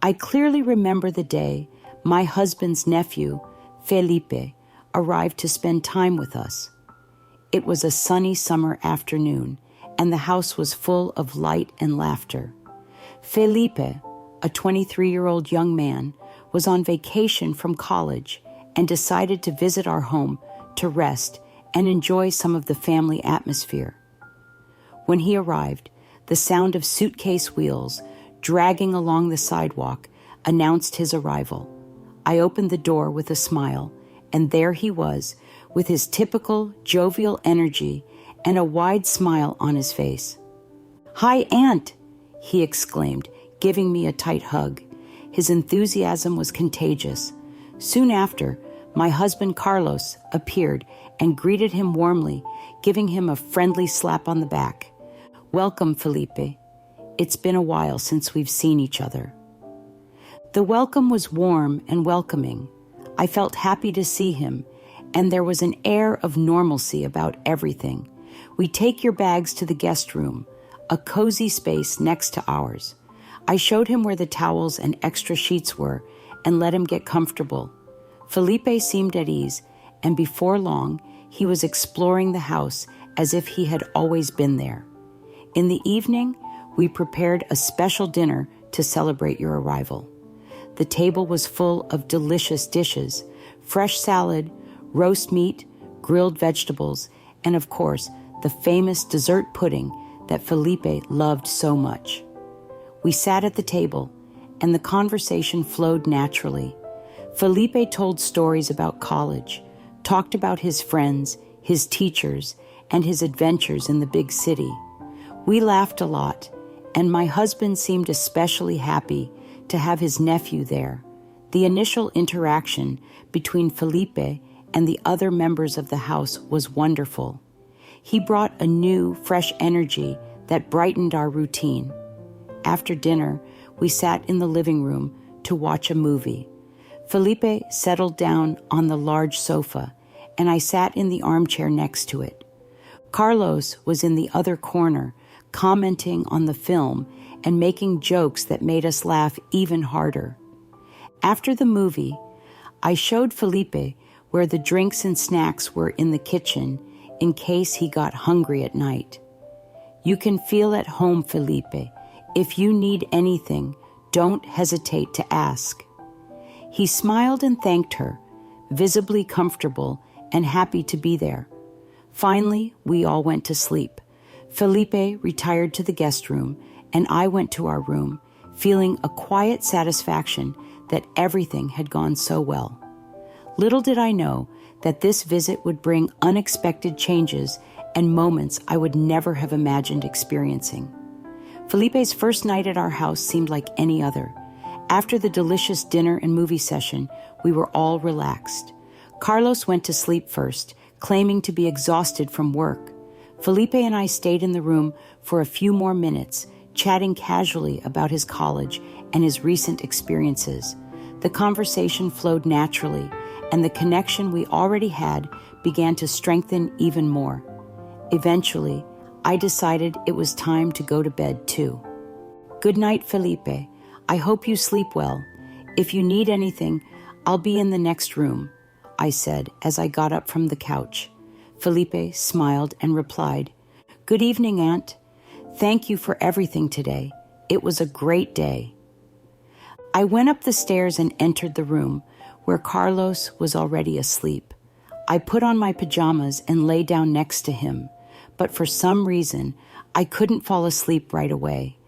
I clearly remember the day my husband's nephew, Felipe, arrived to spend time with us. It was a sunny summer afternoon, and the house was full of light and laughter. Felipe, a 23-year-old young man, was on vacation from college and decided to visit our home to rest and enjoy some of the family atmosphere. When he arrived, the sound of suitcase wheels dragging along the sidewalk announced his arrival. I opened the door with a smile, and there he was, with his typical jovial energy and a wide smile on his face. "Hi, Aunt," he exclaimed, giving me a tight hug. His enthusiasm was contagious. Soon after, my husband Carlos appeared and greeted him warmly, giving him a friendly slap on the back. "Welcome, Felipe. It's been a while since we've seen each other." The welcome was warm and welcoming. I felt happy to see him, and there was an air of normalcy about everything. "We take your bags to the guest room, a cozy space next to ours." I showed him where the towels and extra sheets were and let him get comfortable. Felipe seemed at ease, and before long, he was exploring the house as if he had always been there. In the evening, we prepared a special dinner to celebrate your arrival. The table was full of delicious dishes, fresh salad, roast meat, grilled vegetables, and of course, the famous dessert pudding that Felipe loved so much. We sat at the table, and the conversation flowed naturally. Felipe told stories about college, talked about his friends, his teachers, and his adventures in the big city. We laughed a lot, and my husband seemed especially happy to have his nephew there. The initial interaction between Felipe and the other members of the house was wonderful. He brought a new, fresh energy that brightened our routine. After dinner, we sat in the living room to watch a movie. Felipe settled down on the large sofa, and I sat in the armchair next to it. Carlos was in the other corner, commenting on the film and making jokes that made us laugh even harder. After the movie, I showed Felipe where the drinks and snacks were in the kitchen in case he got hungry at night. "You can feel at home, Felipe. If you need anything, don't hesitate to ask." He smiled and thanked her, visibly comfortable and happy to be there. Finally, we all went to sleep. Felipe retired to the guest room, and I went to our room, feeling a quiet satisfaction that everything had gone so well. Little did I know that this visit would bring unexpected changes and moments I would never have imagined experiencing. Felipe's first night at our house seemed like any other. After the delicious dinner and movie session, we were all relaxed. Carlos went to sleep first, claiming to be exhausted from work. Felipe and I stayed in the room for a few more minutes, chatting casually about his college and his recent experiences. The conversation flowed naturally, and the connection we already had began to strengthen even more. Eventually, I decided it was time to go to bed too. "Good night, Felipe. I hope you sleep well. If you need anything, I'll be in the next room," I said as I got up from the couch. Felipe smiled and replied, "Good evening, Aunt. Thank you for everything today. It was a great day." I went up the stairs and entered the room, where Carlos was already asleep. I put on my pajamas and lay down next to him, but for some reason, I couldn't fall asleep right away.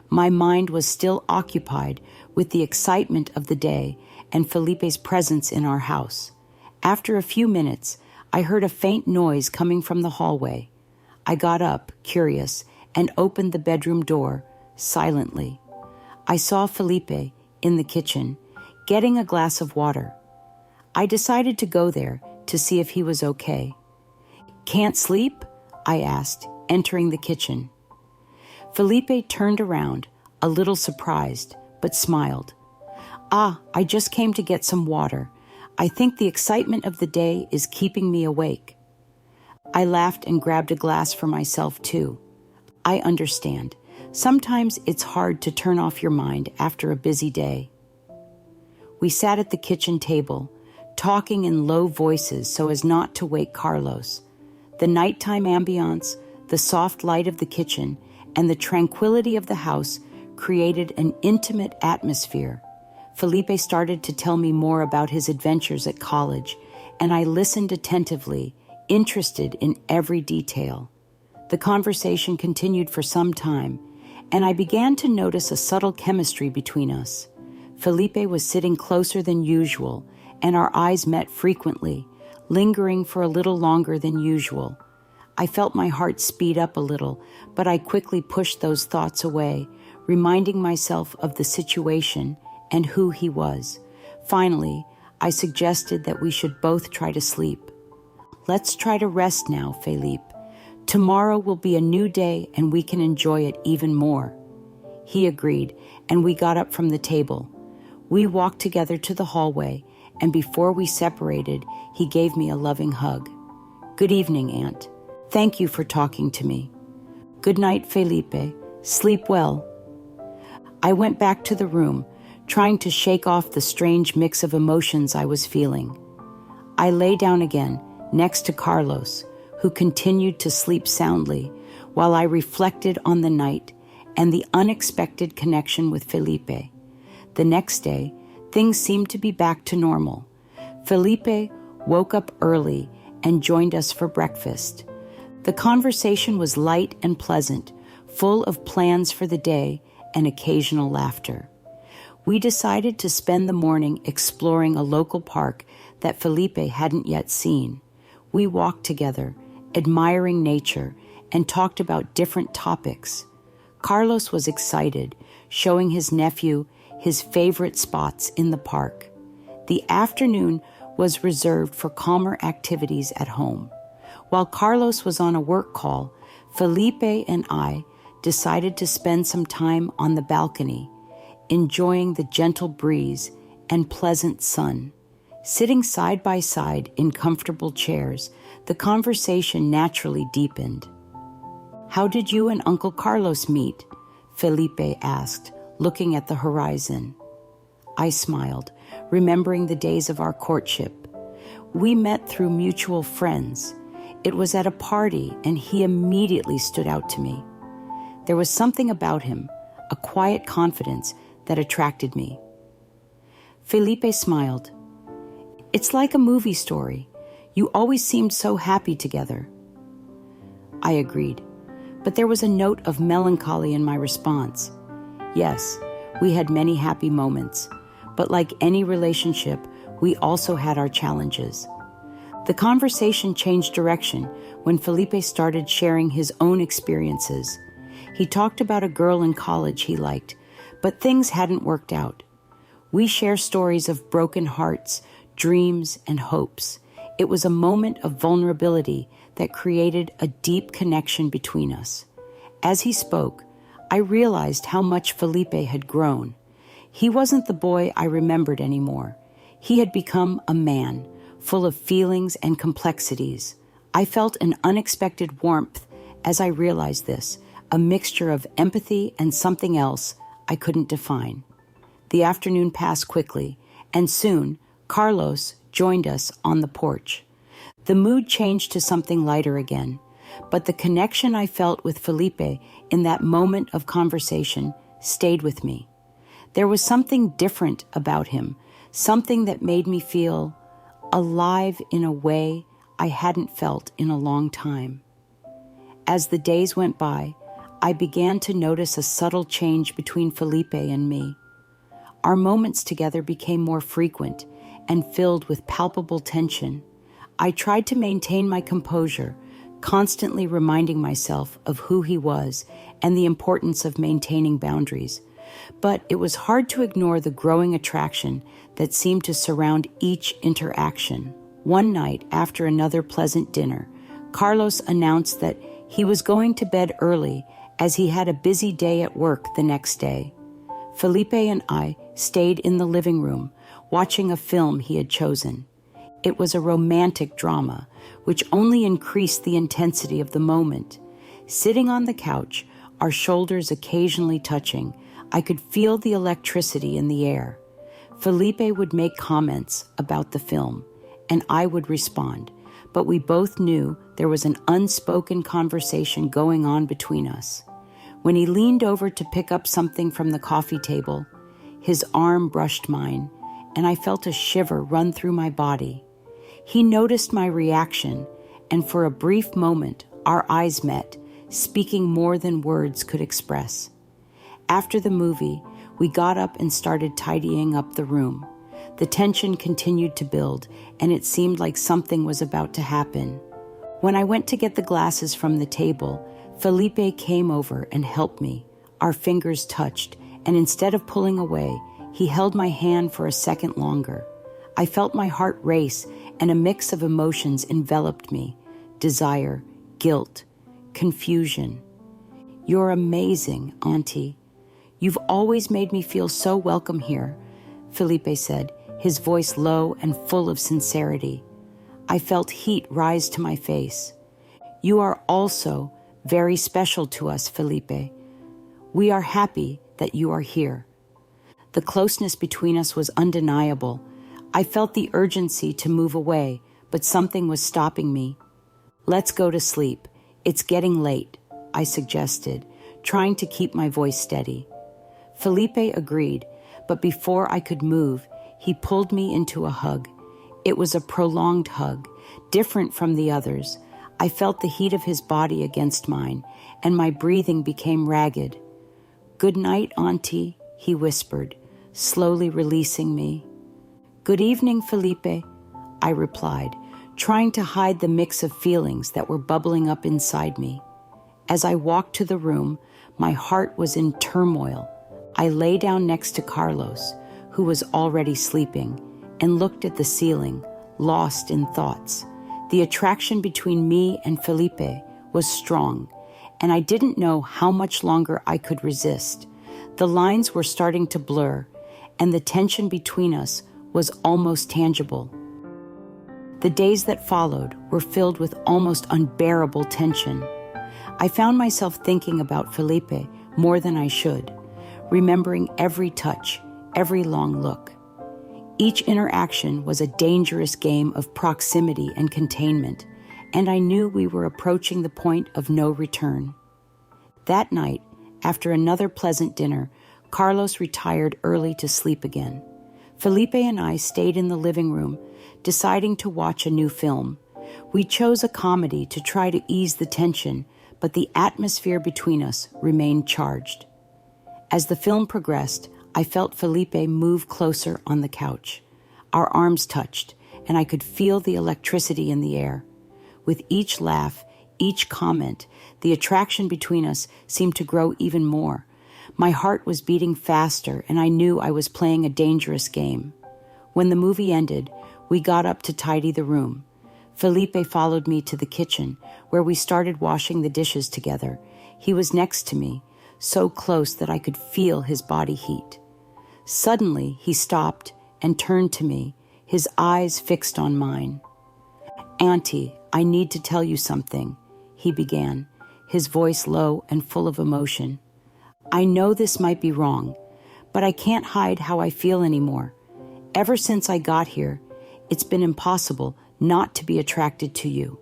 My mind was still occupied with the excitement of the day and Felipe's presence in our house. After a few minutes, I heard a faint noise coming from the hallway. I got up, curious, and opened the bedroom door, silently. I saw Felipe in the kitchen, getting a glass of water. I decided to go there to see if he was okay. "Can't sleep?" I asked, entering the kitchen. Felipe turned around, a little surprised, but smiled. I just came to get some water. I think the excitement of the day is keeping me awake." I laughed and grabbed a glass for myself too. I understand. Sometimes it's hard to turn off your mind after a busy day. We sat at the kitchen table, talking in low voices so as not to wake Carlos. The nighttime ambiance, the soft light of the kitchen, and the tranquility of the house created an intimate atmosphere. Felipe started to tell me more about his adventures at college, and I listened attentively, interested in every detail. The conversation continued for some time, and I began to notice a subtle chemistry between us. Felipe was sitting closer than usual, and our eyes met frequently, lingering for a little longer than usual. I felt my heart speed up a little, but I quickly pushed those thoughts away, reminding myself of the situation and who he was. Finally, I suggested that we should both try to sleep. "Let's try to rest now, Felipe. Tomorrow will be a new day and we can enjoy it even more." He agreed, and we got up from the table. We walked together to the hallway, and before we separated, he gave me a loving hug. "Good evening, Aunt. Thank you for talking to me." "Good night, Felipe. Sleep well." I went back to the room, trying to shake off the strange mix of emotions I was feeling. I lay down again, next to Carlos, who continued to sleep soundly, while I reflected on the night and the unexpected connection with Felipe. The next day, things seemed to be back to normal. Felipe woke up early and joined us for breakfast. The conversation was light and pleasant, full of plans for the day and occasional laughter. We decided to spend the morning exploring a local park that Felipe hadn't yet seen. We walked together, admiring nature, and talked about different topics. Carlos was excited, showing his nephew his favorite spots in the park. The afternoon was reserved for calmer activities at home. While Carlos was on a work call, Felipe and I decided to spend some time on the balcony, enjoying the gentle breeze and pleasant sun. Sitting side by side in comfortable chairs, the conversation naturally deepened. "How did you and Uncle Carlos meet?" Felipe asked, looking at the horizon. I smiled, remembering the days of our courtship. "We met through mutual friends. It was at a party, and he immediately stood out to me. There was something about him, a quiet confidence that attracted me." Felipe smiled. "It's like a movie story. You always seemed so happy together." I agreed, but there was a note of melancholy in my response. Yes, we had many happy moments, but like any relationship, we also had our challenges. The conversation changed direction when Felipe started sharing his own experiences. He talked about a girl in college he liked, but things hadn't worked out. We share stories of broken hearts, dreams, and hopes. It was a moment of vulnerability that created a deep connection between us. As he spoke, I realized how much Felipe had grown. He wasn't the boy I remembered anymore. He had become a man, full of feelings and complexities. I felt an unexpected warmth as I realized this, a mixture of empathy and something else I couldn't define. The afternoon passed quickly, and soon Carlos joined us on the porch. The mood changed to something lighter again, but the connection I felt with Felipe in that moment of conversation stayed with me. There was something different about him, something that made me feel alive in a way I hadn't felt in a long time. As the days went by, I began to notice a subtle change between Felipe and me. Our moments together became more frequent and filled with palpable tension. I tried to maintain my composure, constantly reminding myself of who he was and the importance of maintaining boundaries. But it was hard to ignore the growing attraction that seemed to surround each interaction. One night, after another pleasant dinner, Carlos announced that he was going to bed early as he had a busy day at work the next day. Felipe and I stayed in the living room, watching a film he had chosen. It was a romantic drama, which only increased the intensity of the moment. Sitting on the couch, our shoulders occasionally touching, I could feel the electricity in the air. Felipe would make comments about the film, and I would respond, but we both knew there was an unspoken conversation going on between us. When he leaned over to pick up something from the coffee table, his arm brushed mine, and I felt a shiver run through my body. He noticed my reaction, and for a brief moment, our eyes met, speaking more than words could express. After the movie, we got up and started tidying up the room. The tension continued to build, and it seemed like something was about to happen. When I went to get the glasses from the table, Felipe came over and helped me. Our fingers touched, and instead of pulling away, he held my hand for a second longer. I felt my heart race, and a mix of emotions enveloped me: desire, guilt, confusion. "You're amazing, Auntie. You've always made me feel so welcome here," Felipe said, his voice low and full of sincerity. I felt heat rise to my face. "You are also very special to us, Felipe. We are happy that you are here." The closeness between us was undeniable. I felt the urgency to move away, but something was stopping me. "Let's go to sleep. It's getting late," I suggested, trying to keep my voice steady. Felipe agreed, but before I could move, he pulled me into a hug. It was a prolonged hug, different from the others. I felt the heat of his body against mine, and my breathing became ragged. "Good night, Auntie," he whispered, slowly releasing me. "Good evening, Felipe," I replied, trying to hide the mix of feelings that were bubbling up inside me. As I walked to the room, my heart was in turmoil. I lay down next to Carlos, who was already sleeping, and looked at the ceiling, lost in thoughts. The attraction between me and Felipe was strong, and I didn't know how much longer I could resist. The lines were starting to blur, and the tension between us was almost tangible. The days that followed were filled with almost unbearable tension. I found myself thinking about Felipe more than I should, remembering every touch, every long look. Each interaction was a dangerous game of proximity and containment, and I knew we were approaching the point of no return. That night, after another pleasant dinner, Carlos retired early to sleep again. Felipe and I stayed in the living room, deciding to watch a new film. We chose a comedy to try to ease the tension, but the atmosphere between us remained charged. As the film progressed, I felt Felipe move closer on the couch. Our arms touched, and I could feel the electricity in the air. With each laugh, each comment, the attraction between us seemed to grow even more. My heart was beating faster, and I knew I was playing a dangerous game. When the movie ended, we got up to tidy the room. Felipe followed me to the kitchen, where we started washing the dishes together. He was next to me, so close that I could feel his body heat. Suddenly, he stopped and turned to me, his eyes fixed on mine. "Auntie, I need to tell you something," he began, his voice low and full of emotion. "I know this might be wrong, but I can't hide how I feel anymore. Ever since I got here, it's been impossible not to be attracted to you."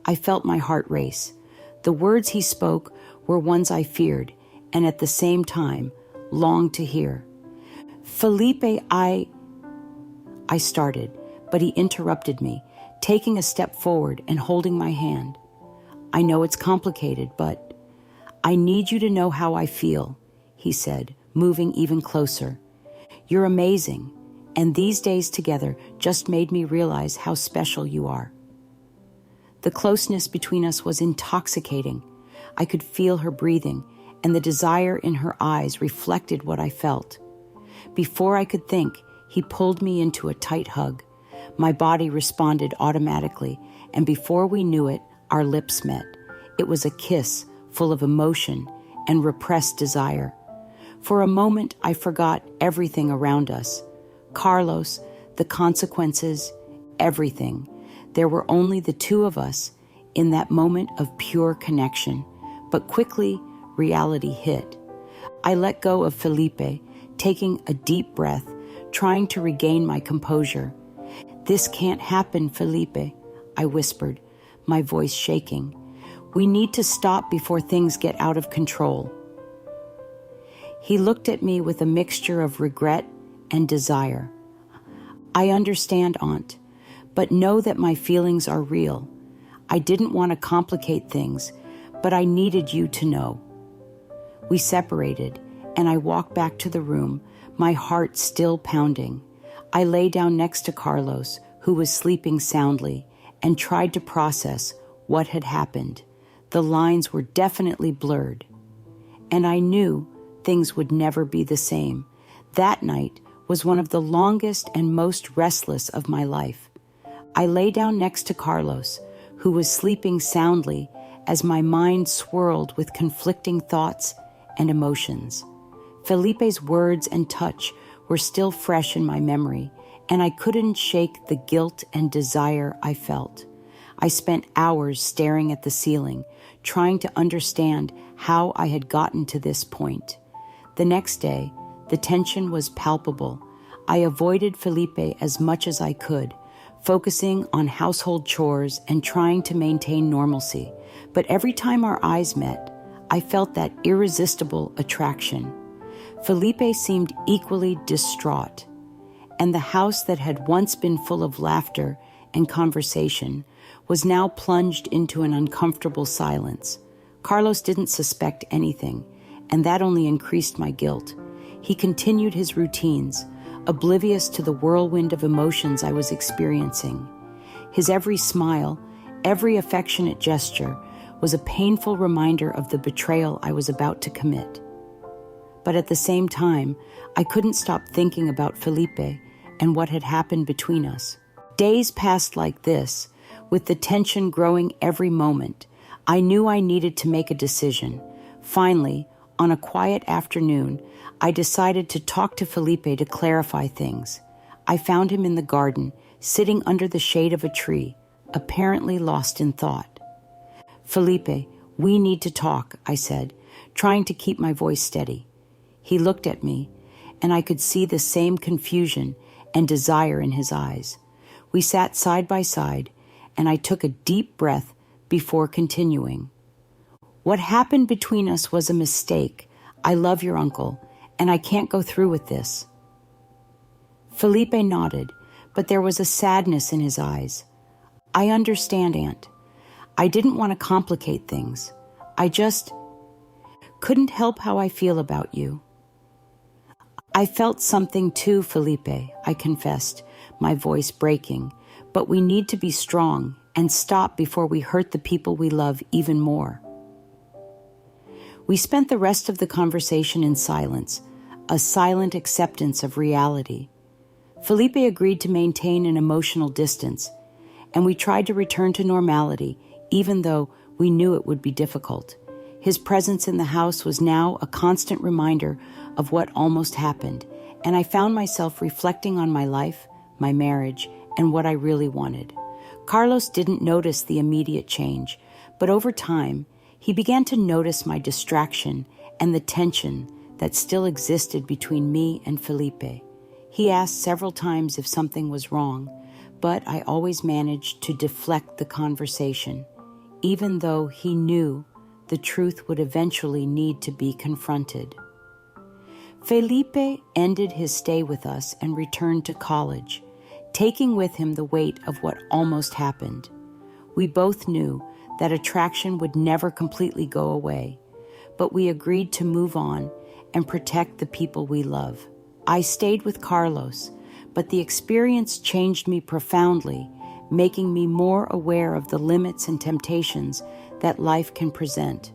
I felt my heart race. The words he spoke were ones I feared, and at the same time, longed to hear. "Felipe, I started, but he interrupted me, taking a step forward and holding my hand. "I know it's complicated, but I need you to know how I feel," he said, moving even closer. "You're amazing, and these days together just made me realize how special you are." The closeness between us was intoxicating. I could feel her breathing, and the desire in her eyes reflected what I felt. Before I could think, he pulled me into a tight hug. My body responded automatically, and before we knew it, our lips met. It was a kiss full of emotion and repressed desire. For a moment, I forgot everything around us. Carlos, the consequences, everything. There were only the two of us in that moment of pure connection. But quickly, reality hit. I let go of Felipe, taking a deep breath, trying to regain my composure. "This can't happen, Felipe," I whispered, my voice shaking. "We need to stop before things get out of control." He looked at me with a mixture of regret and desire. "I understand, Aunt, but know that my feelings are real. I didn't want to complicate things, but I needed you to know." We separated, and I walked back to the room, my heart still pounding. I lay down next to Carlos, who was sleeping soundly, and tried to process what had happened. The lines were definitely blurred, and I knew things would never be the same. That night was one of the longest and most restless of my life. I lay down next to Carlos, who was sleeping soundly, as my mind swirled with conflicting thoughts and emotions. Felipe's words and touch were still fresh in my memory, and I couldn't shake the guilt and desire I felt. I spent hours staring at the ceiling, trying to understand how I had gotten to this point. The next day, the tension was palpable. I avoided Felipe as much as I could, focusing on household chores and trying to maintain normalcy. But every time our eyes met, I felt that irresistible attraction. Felipe seemed equally distraught, and the house that had once been full of laughter and conversation was now plunged into an uncomfortable silence. Carlos didn't suspect anything, and that only increased my guilt. He continued his routines, oblivious to the whirlwind of emotions I was experiencing. His every smile, every affectionate gesture, was a painful reminder of the betrayal I was about to commit. But at the same time, I couldn't stop thinking about Felipe and what had happened between us. Days passed like this, with the tension growing every moment. I knew I needed to make a decision. Finally, on a quiet afternoon, I decided to talk to Felipe to clarify things. I found him in the garden, sitting under the shade of a tree, apparently lost in thought. "Felipe, we need to talk," I said, trying to keep my voice steady. He looked at me, and I could see the same confusion and desire in his eyes. We sat side by side, and I took a deep breath before continuing. "What happened between us was a mistake. I love your uncle, and I can't go through with this." Felipe nodded, but there was a sadness in his eyes. "I understand, Aunt. I didn't want to complicate things. I just couldn't help how I feel about you." "I felt something too, Felipe," I confessed, my voice breaking. "But we need to be strong and stop before we hurt the people we love even more." We spent the rest of the conversation in silence, a silent acceptance of reality. Felipe agreed to maintain an emotional distance, and we tried to return to normality, even though we knew it would be difficult. His presence in the house was now a constant reminder of what almost happened, and I found myself reflecting on my life, my marriage, and what I really wanted. Carlos didn't notice the immediate change, but over time, he began to notice my distraction and the tension that still existed between me and Felipe. He asked several times if something was wrong, but I always managed to deflect the conversation, even though he knew the truth would eventually need to be confronted. Felipe ended his stay with us and returned to college, taking with him the weight of what almost happened. We both knew that attraction would never completely go away, but we agreed to move on and protect the people we love. I stayed with Carlos, but the experience changed me profoundly, making me more aware of the limits and temptations that life can present.